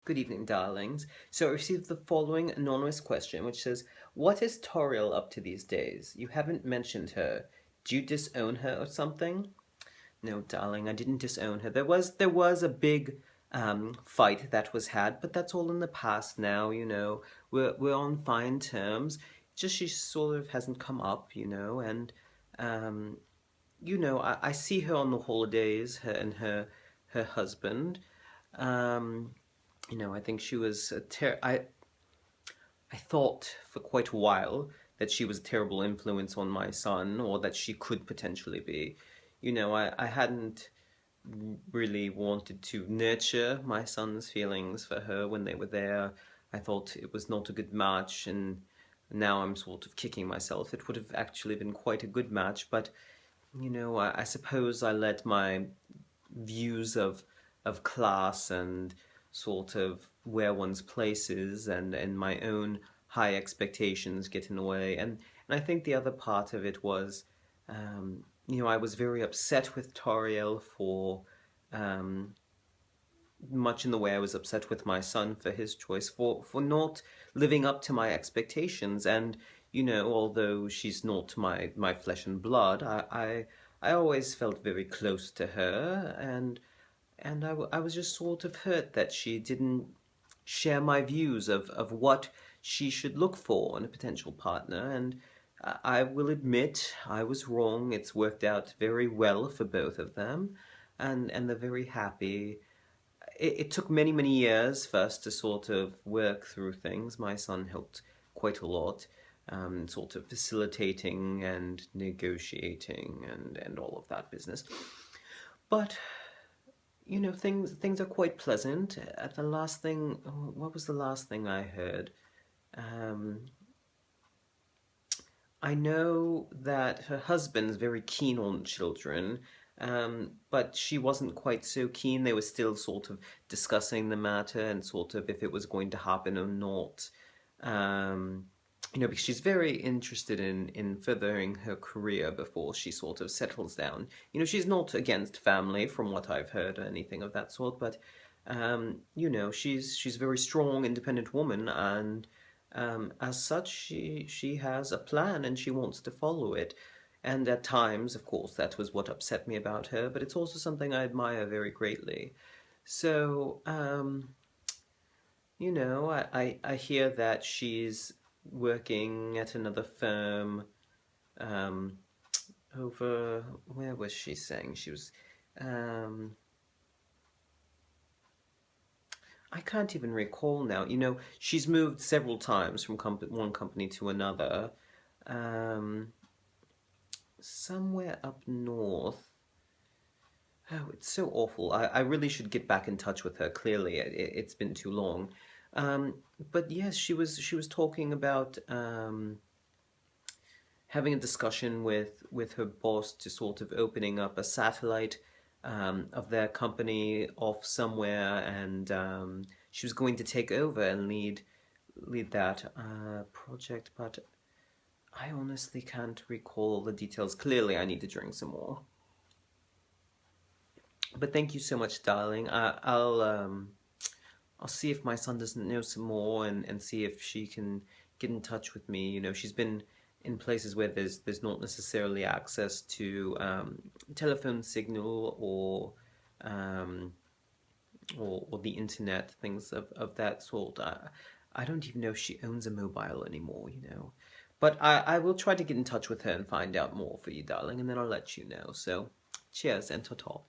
Good evening, darlings. So I received the following anonymous question, which says, "What is Tauriel up to these days? You haven't mentioned her. Do you disown her or something?" No, darling, I didn't disown her. There was a big fight that was had, but that's all in the past now. We're on fine terms. Just she sort of hasn't come up, and um, I see her on the holidays, her and her husband. Um, I think she was I thought for quite a while that she was a terrible influence on my son, or that she could potentially be. I hadn't really wanted to nurture my son's feelings for her when they were there. I thought it was not a good match, and now I'm sort of kicking myself. It would have actually been quite a good match, but I suppose I let my views of class and sort of where one's place is, and my own high expectations get in the way. And I think the other part of it was, I was very upset with Tauriel for um, much in the way I was upset with my son for his choice, for not living up to my expectations. And although she's not my flesh and blood, I always felt very close to her, and I was just sort of hurt that she didn't share my views of what she should look for in a potential partner. And I will admit I was wrong. It's worked out very well for both of them, and they're very happy. It took many, many years for us to sort of work through things. My son helped quite a lot, sort of facilitating and negotiating and all of that business. But things are quite pleasant. At the last thing, what was the last thing I heard? Um, I know that her husband's very keen on children, but she wasn't quite so keen. They were still sort of discussing the matter and sort of if it was going to happen or not. Um, because she's very interested in furthering her career before she sort of settles down. She's not against family from what I've heard or anything of that sort, but she's a very strong, independent woman, and as such, she has a plan and she wants to follow it. And at times, of course, that was what upset me about her, but it's also something I admire very greatly. So, I hear that she's working at another firm um, over, where was she saying she was? Um, I can't even recall now. She's moved several times from one company to another. Um, Somewhere up north. Oh, it's so awful. I really should get back in touch with her. Clearly, it's been too long. But yes, she was talking about having a discussion with her boss to sort of opening up a satellite of their company off somewhere, and she was going to take over and lead that project. But I honestly can't recall the details. Clearly, I need to drink some more. But thank you so much, darling. I'll see if my son doesn't know some more, and see if she can get in touch with me. She's been in places where there's not necessarily access to telephone signal um, or the internet, things of that sort. I don't even know if she owns a mobile anymore. But I will try to get in touch with her and find out more for you, darling, and then I'll let you know. So, cheers and ta-ta.